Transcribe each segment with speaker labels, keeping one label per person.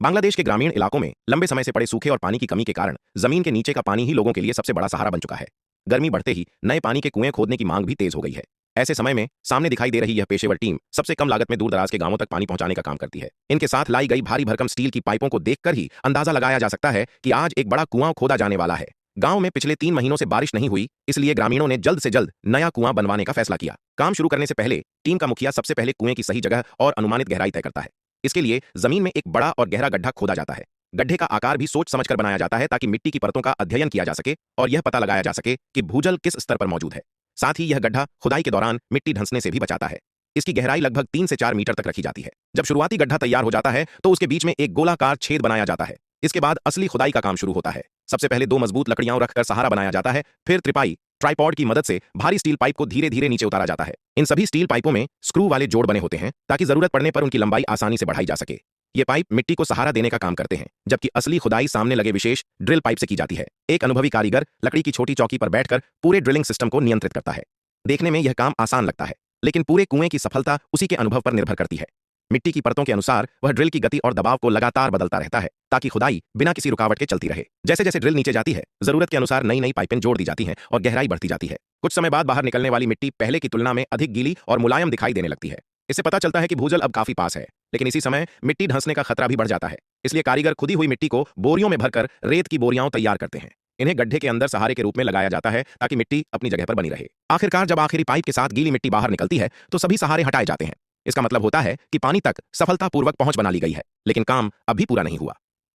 Speaker 1: बांग्लादेश के ग्रामीण इलाकों में लंबे समय से पड़े सूखे और पानी की कमी के कारण जमीन के नीचे का पानी ही लोगों के लिए सबसे बड़ा सहारा बन चुका है। गर्मी बढ़ते ही नए पानी के कुएं खोदने की मांग भी तेज हो गई है। ऐसे समय में सामने दिखाई दे रही यह पेशेवर टीम सबसे कम लागत में दूर दराज के गांवों तक पानी पहुंचाने का काम करती है। इनके साथ लाई गई भारी भरकम स्टील की पाइपों को देखकर ही अंदाजा लगाया जा सकता है कि आज एक बड़ा कुआं खोदा जाने वाला है। गांव में पिछले 3 महीनों से बारिश नहीं हुई, इसलिए ग्रामीणों ने जल्द से जल्द नया कुआं बनवाने का फैसला किया। काम शुरू करने से पहले टीम का मुखिया सबसे पहले कुएं की सही जगह और अनुमानित गहराई तय करता है। इसके लिए जमीन में एक बड़ा और गहरा गड्ढा खोदा जाता है। गड्ढे का आकार भी सोच समझकर बनाया जाता है ताकि मिट्टी की परतों का अध्ययन किया जा सके और यह पता लगाया जा सके कि भूजल किस स्तर पर मौजूद है। साथ ही यह गड्ढा खुदाई के दौरान मिट्टी धंसने से भी बचाता है। इसकी गहराई लगभग 3 से 4 मीटर तक रखी जाती है। जब शुरुआती गड्ढा तैयार हो जाता है तो उसके बीच में एक गोलाकार छेद बनाया जाता है। इसके बाद असली खुदाई का काम शुरू होता है। सबसे पहले 2 मजबूत लकड़ियां रखकर सहारा बनाया जाता है, फिर त्रिपाई ट्राइपॉड की मदद से भारी स्टील पाइप को धीरे धीरे नीचे उतारा जाता है। इन सभी स्टील पाइपों में स्क्रू वाले जोड़ बने होते हैं ताकि जरूरत पड़ने पर उनकी लंबाई आसानी से बढ़ाई जा सके। ये पाइप मिट्टी को सहारा देने का काम करते हैं, जबकि असली खुदाई सामने लगे विशेष ड्रिल पाइप से की जाती है। एक अनुभवी कारीगर लकड़ी की छोटी चौकी पर बैठकर पूरे ड्रिलिंग सिस्टम को नियंत्रित करता है। देखने में यह काम आसान लगता है, लेकिन पूरे कुएं की सफलता उसी के अनुभव पर निर्भर करती है। मिट्टी की परतों के अनुसार वह ड्रिल की गति और दबाव को लगातार बदलता रहता है ताकि खुदाई बिना किसी रुकावट के चलती रहे। जैसे जैसे ड्रिल नीचे जाती है, जरूरत के अनुसार नई नई पाइपें जोड़ दी जाती हैं और गहराई बढ़ती जाती है। कुछ समय बाद बाहर निकलने वाली मिट्टी पहले की तुलना में अधिक गीली और मुलायम दिखाई देने लगती है। इससे पता चलता है कि भूजल अब काफी पास है, लेकिन इसी समय मिट्टी धंसने का खतरा भी बढ़ जाता है। इसलिए कारीगर खुदी हुई मिट्टी को बोरियों में भरकर रेत की बोरियां तैयार करते हैं। इन्हें गड्ढे के अंदर सहारे के रूप में लगाया जाता है ताकि मिट्टी अपनी जगह पर बनी रहे। आखिरकार जब आखिरी पाइप के साथ गीली मिट्टी बाहर निकलती है तो सभी सहारे हटाए जाते हैं। इसका मतलब होता है कि पानी तक सफलतापूर्वक पहुंच बना ली गई है, लेकिन काम अभी पूरा नहीं हुआ।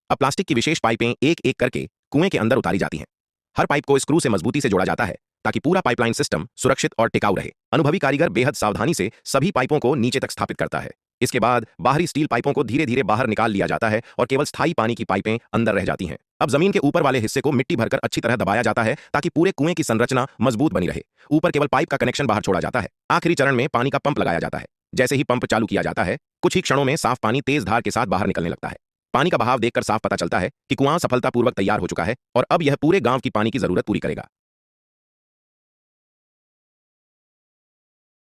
Speaker 1: अब प्लास्टिक की विशेष पाइपें एक एक करके कुएं के अंदर उतारी जाती हैं। हर पाइप को स्क्रू से मजबूती से जोड़ा जाता है ताकि पूरा पाइपलाइन सिस्टम सुरक्षित और टिकाऊ रहे। अनुभवी कारीगर बेहद सावधानी से सभी पाइपों को नीचे तक स्थापित करता है। इसके बाद बाहरी स्टील पाइपों को धीरे धीरे बाहर निकाल लिया जाता है और केवल स्थायी पानी की पाइपें अंदर रह जाती हैं। अब जमीन के ऊपर वाले हिस्से को मिट्टी भरकर अच्छी तरह दबाया जाता है ताकि पूरे कुएं की संरचना मजबूत बनी रहे। ऊपर केवल पाइप का कनेक्शन बाहर छोड़ा जाता है। आखिरी चरण में पानी का पंप लगाया जाता है। जैसे ही पंप चालू किया जाता है, कुछ ही क्षणों में साफ पानी तेज धार के साथ बाहर निकलने लगता है। पानी का बहाव देखकर साफ पता चलता है कि कुआं सफलतापूर्वक तैयार हो चुका है और अब यह पूरे गांव की पानी की जरूरत पूरी करेगा।